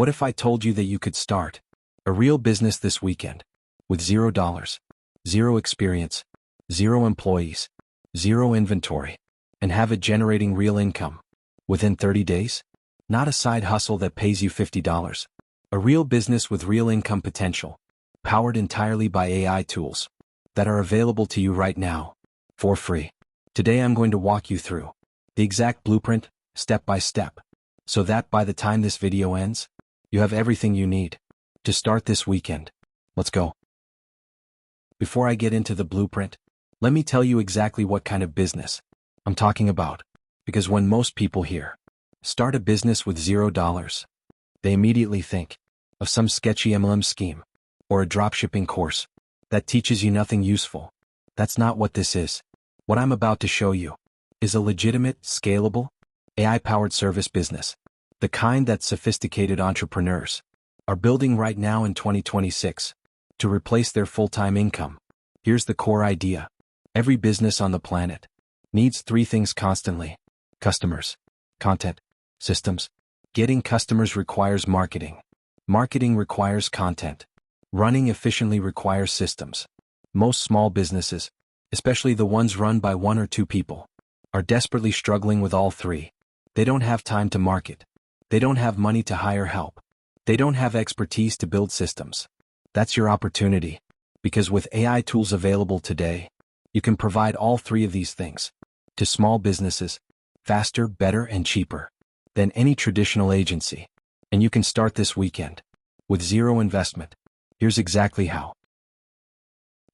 What if I told you that you could start a real business this weekend with $0, zero experience, zero employees, zero inventory, and have it generating real income within 30 days? Not a side hustle that pays you $50. A real business with real income potential, powered entirely by AI tools that are available to you right now for free. Today I'm going to walk you through the exact blueprint, step by step, so that by the time this video ends, you have everything you need to start this weekend. Let's go. Before I get into the blueprint, let me tell you exactly what kind of business I'm talking about, because when most people hear start a business with $0, they immediately think of some sketchy MLM scheme or a dropshipping course that teaches you nothing useful. That's not what this is. What I'm about to show you is a legitimate, scalable, AI-powered service business, the kind that sophisticated entrepreneurs are building right now in 2026 to replace their full-time income. Here's the core idea. Every business on the planet needs three things constantly: customers, content, systems. Getting customers requires marketing. Marketing requires content. Running efficiently requires systems. Most small businesses, especially the ones run by one or two people, are desperately struggling with all three. They don't have time to market. They don't have money to hire help. They don't have expertise to build systems. That's your opportunity, because with AI tools available today, you can provide all three of these things to small businesses faster, better, and cheaper than any traditional agency. And you can start this weekend with zero investment. Here's exactly how.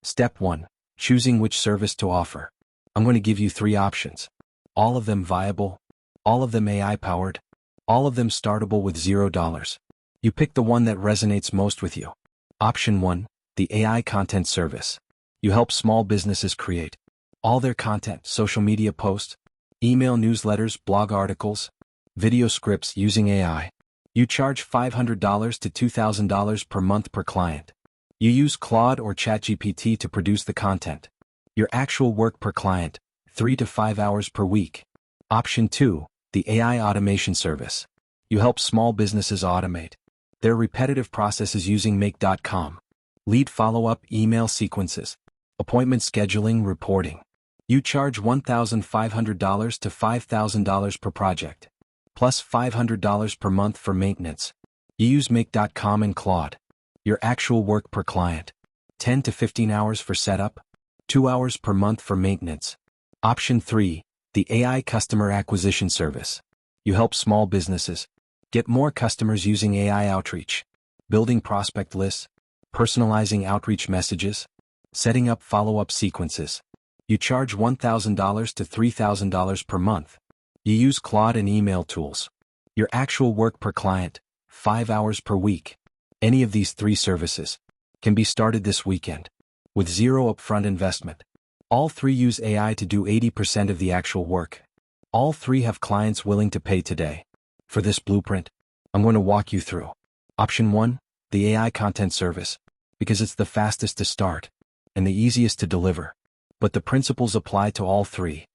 Step 1. Choosing which service to offer. I'm going to give you three options. All of them viable, all of them AI-powered, all of them startable with $0. You pick the one that resonates most with you. Option 1. The AI content service. You help small businesses create all their content: social media posts, email newsletters, blog articles, video scripts using AI. You charge $500 to $2,000 per month per client. You use Claude or ChatGPT to produce the content. Your actual work per client, 3 to 5 hours per week. Option 2. The AI automation service. You help small businesses automate their repetitive processes using Make.com. Lead follow-up, email sequences, appointment scheduling, reporting. You charge $1,500 to $5,000 per project, plus $500 per month for maintenance. You use Make.com and Claude. Your actual work per client, 10 to 15 hours for setup, 2 hours per month for maintenance. Option 3. The AI customer acquisition service. You help small businesses get more customers using AI outreach, building prospect lists, personalizing outreach messages, setting up follow-up sequences. You charge $1,000 to $3,000 per month. You use Claude and email tools. Your actual work per client, 5 hours per week. Any of these three services can be started this weekend with zero upfront investment. All three use AI to do 80% of the actual work. All three have clients willing to pay today. For this blueprint, I'm going to walk you through Option 1, the AI content service, because it's the fastest to start and the easiest to deliver. But the principles apply to all three.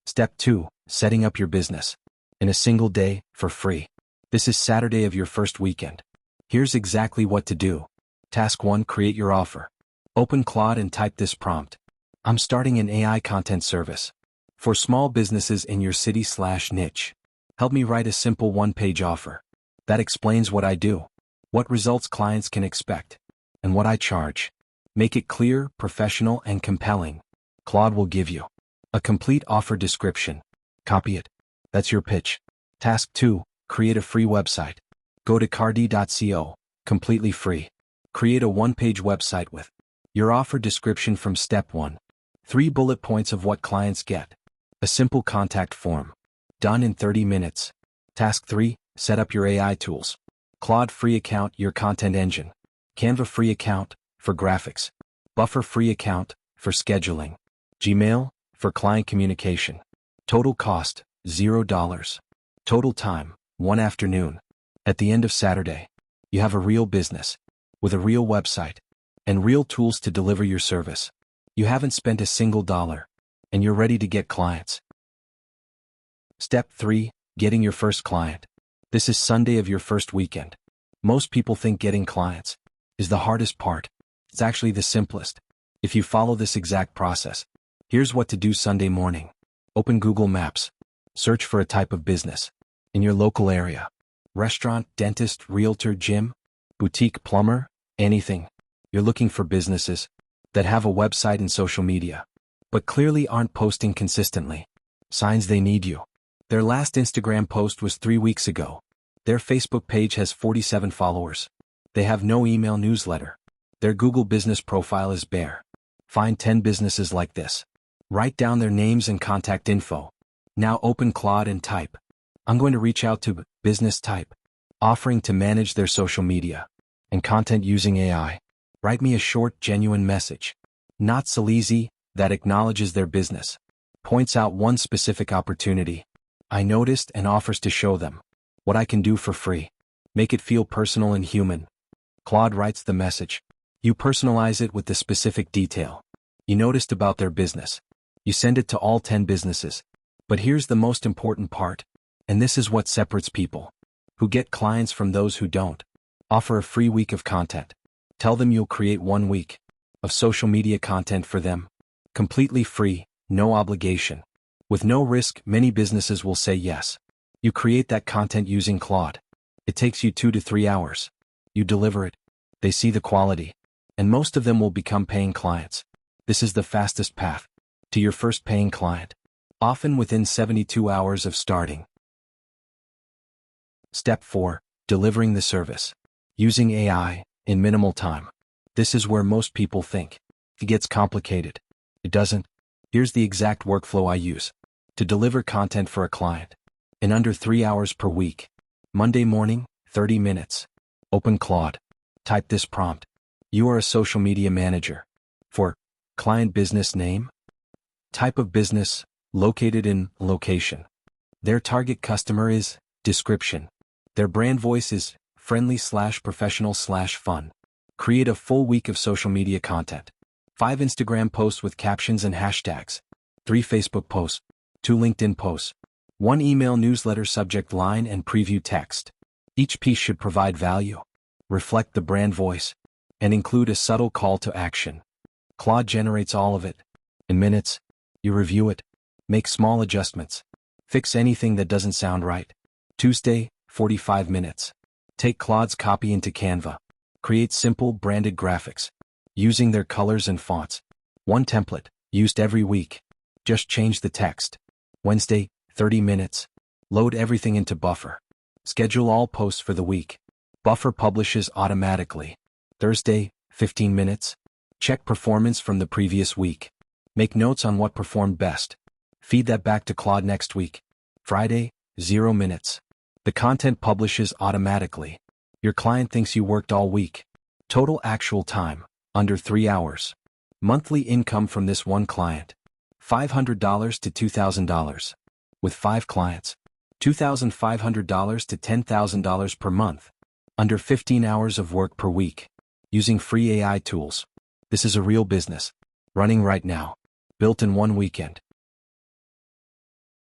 Step 2, setting up your business in a single day for free. This is Saturday of your first weekend. Here's exactly what to do. Task 1, create your offer. Open Claude and type this prompt. I'm starting an AI content service for small businesses in your city/niche. Help me write a simple one-page offer that explains what I do, what results clients can expect, and what I charge. Make it clear, professional, and compelling. Claude will give you a complete offer description. Copy it. That's your pitch. Task 2, create a free website. Go to cardi.co, completely free. Create a one-page website with your offer description from Step 1. 3 bullet points of what clients get. A simple contact form. Done in 30 minutes. Task 3, set up your AI tools. Claude free account, your content engine. Canva free account, for graphics. Buffer free account, for scheduling. Gmail, for client communication. Total cost, $0. Total time, 1 afternoon. At the end of Saturday, you have a real business with a real website and real tools to deliver your service. You haven't spent a single dollar, and you're ready to get clients. Step 3, getting your first client. This is Sunday of your first weekend. Most people think getting clients is the hardest part. It's actually the simplest. If you follow this exact process, here's what to do Sunday morning. Open Google Maps. Search for a type of business in your local area. Restaurant, dentist, realtor, gym, boutique, plumber, anything. You're looking for businesses that have a website and social media, but clearly aren't posting consistently. Signs they need you. Their last Instagram post was 3 weeks ago. Their Facebook page has 47 followers. They have no email newsletter. Their Google business profile is bare. Find 10 businesses like this. Write down their names and contact info. Now open Claude and type. I'm going to reach out to business type, offering to manage their social media and content using AI. Write me a short, genuine message. Not sleazy, that acknowledges their business. Points out one specific opportunity I noticed and offers to show them what I can do for free. Make it feel personal and human. Claude writes the message. You personalize it with the specific detail you noticed about their business. You send it to all 10 businesses. But here's the most important part, and this is what separates people who get clients from those who don't. Offer a free week of content. Tell them you'll create 1 week of social media content for them. Completely free, no obligation. With no risk, many businesses will say yes. You create that content using Claude. It takes you 2 to 3 hours. You deliver it. They see the quality. And most of them will become paying clients. This is the fastest path to your first paying client, often within 72 hours of starting. Step 4. Delivering the service. Using AI in minimal time. This is where most people think it gets complicated. It doesn't. Here's the exact workflow I use to deliver content for a client in under 3 hours per week. Monday morning, 30 minutes. Open Claude. Type this prompt. You are a social media manager for client business name, type of business, located in location. Their target customer is description. Their brand voice is friendly/professional/fun. Create a full week of social media content. 5 Instagram posts with captions and hashtags. 3 Facebook posts. 2 LinkedIn posts. 1 email newsletter subject line and preview text. Each piece should provide value, reflect the brand voice, and include a subtle call to action. Claude generates all of it. In minutes, you review it, make small adjustments, fix anything that doesn't sound right. Tuesday, 45 minutes. Take Claude's copy into Canva. Create simple branded graphics using their colors and fonts. 1 template, used every week. Just change the text. Wednesday, 30 minutes. Load everything into Buffer. Schedule all posts for the week. Buffer publishes automatically. Thursday, 15 minutes. Check performance from the previous week. Make notes on what performed best. Feed that back to Claude next week. Friday, 0 minutes. The content publishes automatically. Your client thinks you worked all week. Total actual time, under 3 hours. Monthly income from this one client, $500 to $2,000. With 5 clients, $2,500 to $10,000 per month. Under 15 hours of work per week. Using free AI tools. This is a real business. Running right now. Built in 1 weekend.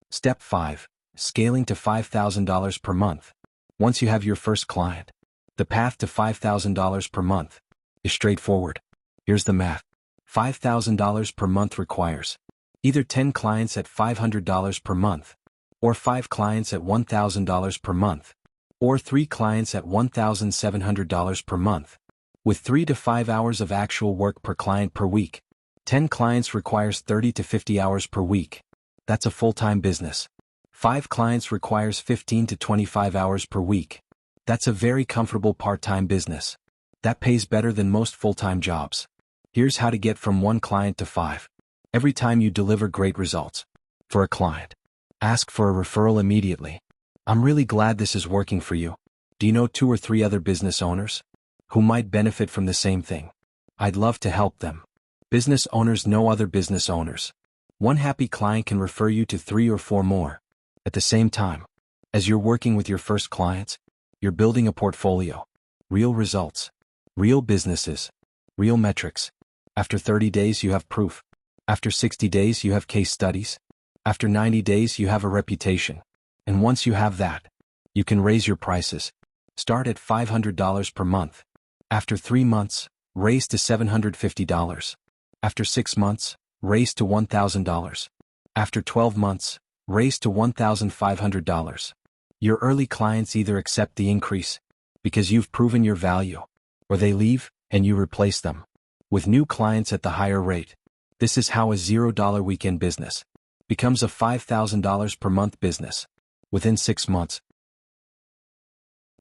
Step 5. Scaling to $5,000 per month. Once you have your first client, the path to $5,000 per month is straightforward. Here's the math. $5,000 per month requires either 10 clients at $500 per month, or 5 clients at $1,000 per month, or 3 clients at $1,700 per month. With 3 to 5 hours of actual work per client per week, 10 clients requires 30 to 50 hours per week. That's a full-time business. 5 clients requires 15 to 25 hours per week. That's a very comfortable part-time business. That pays better than most full-time jobs. Here's how to get from 1 client to 5. Every time you deliver great results for a client, ask for a referral immediately. I'm really glad this is working for you. Do you know 2 or 3 other business owners who might benefit from the same thing? I'd love to help them. Business owners know other business owners. 1 happy client can refer you to 3 or 4 more. At the same time, as you're working with your first clients, you're building a portfolio. Real results. Real businesses. Real metrics. After 30 days you have proof. After 60 days you have case studies. After 90 days you have a reputation. And once you have that, You can raise your prices. Start at $500 per month. After 3 months, raise to $750. After 6 months, raise to $1,000. After 12 months, raise to $1,500. Your early clients either accept the increase because you've proven your value, or they leave and you replace them with new clients at the higher rate. This is how a $0 weekend business becomes a $5,000 per month business within 6 months.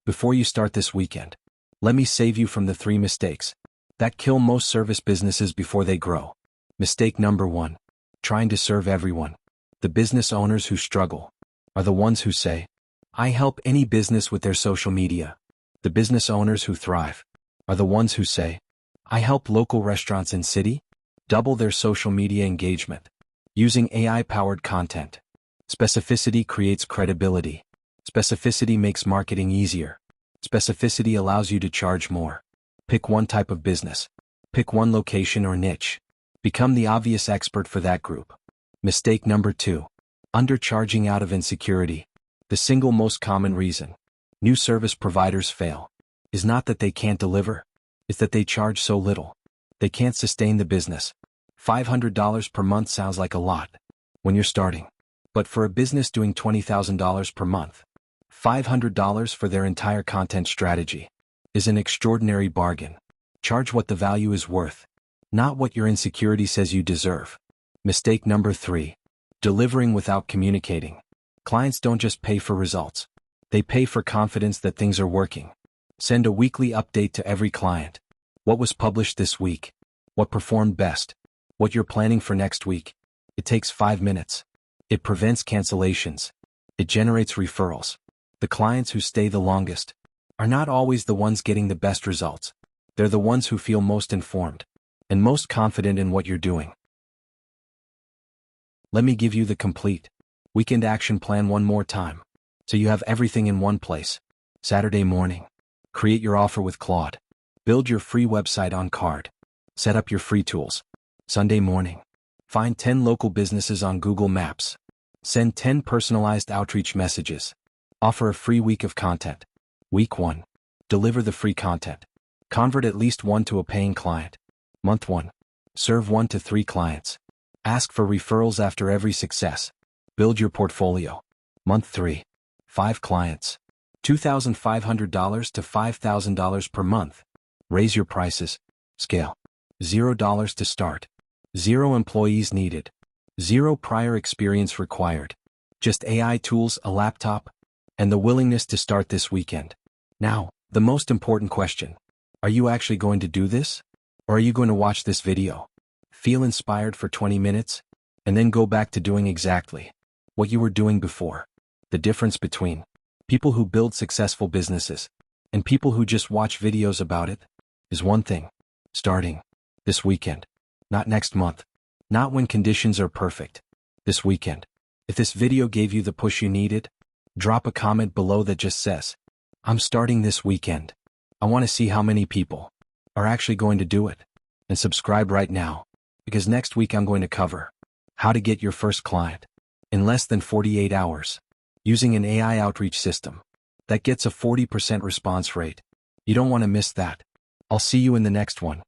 Before you start this weekend, let me save you from the 3 mistakes that kill most service businesses before they grow. Mistake number 1. Trying to serve everyone. The business owners who struggle are the ones who say, "I help any business with their social media." The business owners who thrive are the ones who say, "I help local restaurants in city double their social media engagement using AI-powered content." Specificity creates credibility. Specificity makes marketing easier. Specificity allows you to charge more. Pick one type of business. Pick one location or niche. Become the obvious expert for that group. Mistake number 2. Undercharging out of insecurity. The single most common reason new service providers fail is not that they can't deliver, it's that they charge so little. They can't sustain the business. $500 per month sounds like a lot when you're starting. But for a business doing $20,000 per month, $500 for their entire content strategy is an extraordinary bargain. Charge what the value is worth, not what your insecurity says you deserve. Mistake number 3. Delivering without communicating. Clients don't just pay for results. They pay for confidence that things are working. Send a weekly update to every client. What was published this week? What performed best? What you're planning for next week? It takes 5 minutes. It prevents cancellations. It generates referrals. The clients who stay the longest are not always the ones getting the best results. They're the ones who feel most informed and most confident in what you're doing. Let me give you the complete weekend action plan one more time, so you have everything in one place. Saturday morning, create your offer with Claude. Build your free website on Card. Set up your free tools. Sunday morning, find 10 local businesses on Google Maps. Send 10 personalized outreach messages. Offer a free week of content. Week 1, deliver the free content. Convert at least 1 to a paying client. Month 1, serve 1 to 3 clients. Ask for referrals after every success. Build your portfolio. Month 3, 5 clients. $2,500 to $5,000 per month. Raise your prices. Scale. $0 to start. 0 employees needed. 0 prior experience required. Just AI tools, a laptop, and the willingness to start this weekend. Now, the most important question. Are you actually going to do this? Or are you going to watch this video, feel inspired for 20 minutes, and then go back to doing exactly what you were doing before? The difference between people who build successful businesses and people who just watch videos about it is one thing: starting this weekend, not next month, not when conditions are perfect. This weekend. If this video gave you the push you needed, drop a comment below that just says, "I'm starting this weekend." I want to see how many people are actually going to do it. And subscribe right now, because next week I'm going to cover how to get your first client in less than 48 hours using an AI outreach system that gets a 40% response rate. You don't want to miss that. I'll see you in the next one.